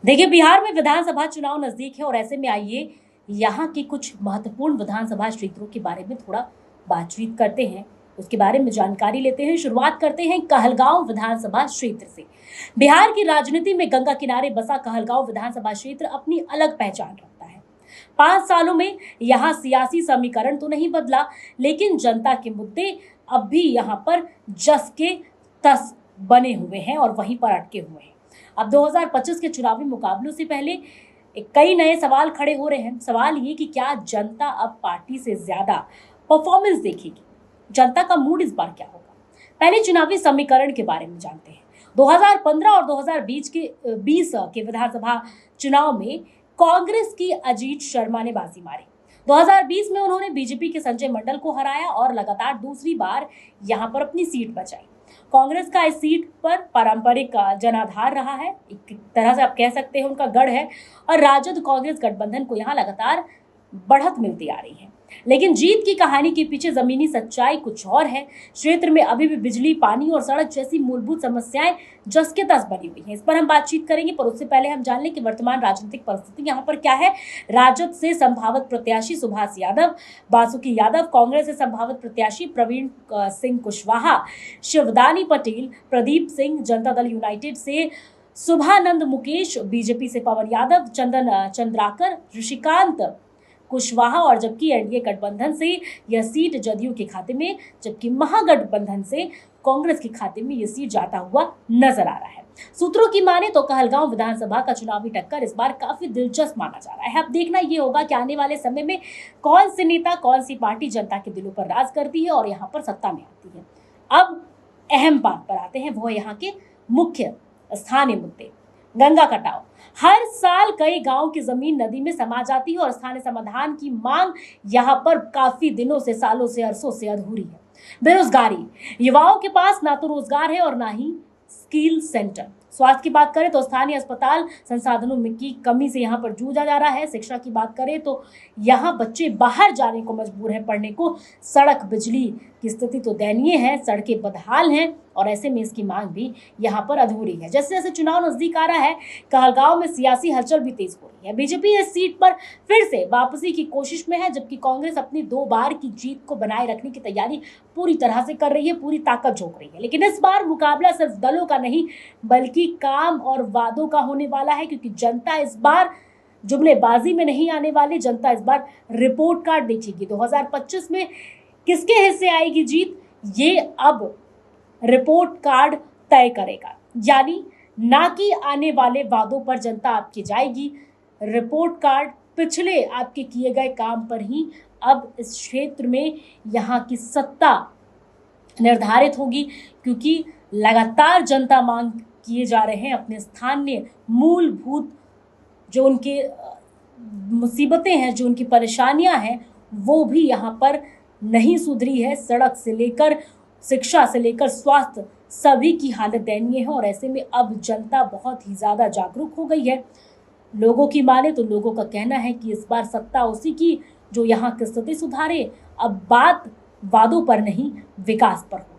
देखिए, बिहार में विधानसभा चुनाव नजदीक है और ऐसे में आइए यहाँ की कुछ महत्वपूर्ण विधानसभा क्षेत्रों के बारे में थोड़ा बातचीत करते हैं। उसके बारे में जानकारी लेते हैं। शुरुआत करते हैं कहलगांव विधानसभा क्षेत्र से। बिहार की राजनीति में गंगा किनारे बसा कहलगांव विधानसभा क्षेत्र अपनी अलग पहचान रखता है। 5 सालों में यहाँ सियासी समीकरण तो नहीं बदला, लेकिन जनता के मुद्दे अब भी यहाँ पर जस के तस बने हुए हैं और वहीं पर अटके हुए हैं। अब 2025 के चुनावी मुकाबलों से पहले कई नए सवाल खड़े हो रहे हैं। सवाल ये कि क्या जनता अब पार्टी से ज्यादा परफॉर्मेंस देखेगी? जनता का मूड इस बार क्या होगा? पहले चुनावी समीकरण के बारे में जानते हैं। 2015 और 2020 के विधानसभा चुनाव में कांग्रेस की अजीत शर्मा ने बाजी मारी। 2020 में उन्होंने बीजेपी के संजय मंडल को हराया और लगातार दूसरी बार यहां पर अपनी सीट बचाई। कांग्रेस का इस सीट पर पारंपरिक जनाधार रहा है, एक तरह से आप कह सकते हैं उनका गढ़ है, और राजद कांग्रेस गठबंधन को यहाँ लगातार बढ़त मिलती आ रही है। लेकिन जीत की कहानी के पीछे जमीनी सच्चाई कुछ और है। क्षेत्र में अभी भी बिजली, पानी और सड़क जैसी मूलभूत समस्याएं जस के तस बनी हुई हैं। इस पर हम बातचीत करेंगे, पर उससे पहले हम जान लें कि वर्तमान राजनीतिक परिस्थिति यहाँ पर क्या है। राजद से संभावित प्रत्याशी सुभाष यादव, बासुकी यादव, कांग्रेस से संभावित प्रत्याशी प्रवीण सिंह कुशवाहा, शिवदानी पटेल, प्रदीप सिंह, जनता दल यूनाइटेड से शुभानंद मुकेश, बीजेपी से पवन यादव, चंदन चंद्राकर, ऋषिकांत कुशवाहा, और जबकि एनडीए गठबंधन से यह सीट जदयू के खाते में, जबकि महागठबंधन से कांग्रेस के खाते में यह सीट जाता हुआ नजर आ रहा है। सूत्रों की माने तो कहलगांव विधानसभा का चुनावी टक्कर इस बार काफी दिलचस्प माना जा रहा है। अब देखना यह होगा कि आने वाले समय में कौन से नेता, कौन सी पार्टी जनता के दिलों पर राज करती है और यहाँ पर सत्ता में आती है। अब अहम बात पर आते हैं, वो यहाँ के मुख्य स्थानीय मुद्दे। गंगा कटाव। हर साल कई गांव की जमीन नदी में समा जाती है और स्थानीय समाधान की मांग यहाँ पर काफी दिनों से, सालों से, अरसों से अधूरी है। बेरोजगारी। युवाओं के पास ना तो रोजगार है और ना ही स्किल सेंटर। स्वास्थ्य की बात करें तो स्थानीय अस्पताल संसाधनों में की कमी से यहाँ पर जूझा जा रहा है। शिक्षा की बात करें तो यहाँ बच्चे बाहर जाने को मजबूर है पढ़ने को। सड़क, बिजली की स्थिति तो दयनीय है, सड़कें बदहाल हैं और ऐसे में इसकी मांग भी यहाँ पर अधूरी है। जैसे जैसे चुनाव नजदीक आ रहा है, कहलगांव में सियासी हलचल भी तेज हो रही है। बीजेपी इस सीट पर फिर से वापसी की कोशिश में है, जबकि कांग्रेस अपनी 2 बार की जीत को बनाए रखने की तैयारी पूरी तरह से कर रही है, पूरी ताकत झोंक रही है। लेकिन इस बार मुकाबला सिर्फ दलों का नहीं, बल्कि काम और वादों का होने वाला है, क्योंकि जनता इस बार जुमलेबाजी में नहीं आने वाली। जनता इस बार रिपोर्ट कार्ड देखेगी। 2025 में किसके हिस्से आएगी जीत, ये अब रिपोर्ट कार्ड तय करेगा। यानी ना कि आने वाले वादों पर जनता आपकी जाएगी, रिपोर्ट कार्ड पिछले आपके किए गए काम पर ही अब इस क्षेत्र में यहाँ की सत्ता निर्धारित होगी, क्योंकि लगातार जनता मांग किए जा रहे हैं अपने स्थानीय मूलभूत जो उनके मुसीबतें हैं, जो उनकी परेशानियां हैं, वो भी यहाँ पर नहीं सुधरी है। सड़क से लेकर शिक्षा से लेकर स्वास्थ्य, सभी की हालत दयनीय है और ऐसे में अब जनता बहुत ही ज्यादा जागरूक हो गई है। लोगों की माने तो लोगों का कहना है कि इस बार सत्ता उसी की जो यहाँ की स्थिति सुधारे। अब बात वादों पर नहीं, विकास पर हो।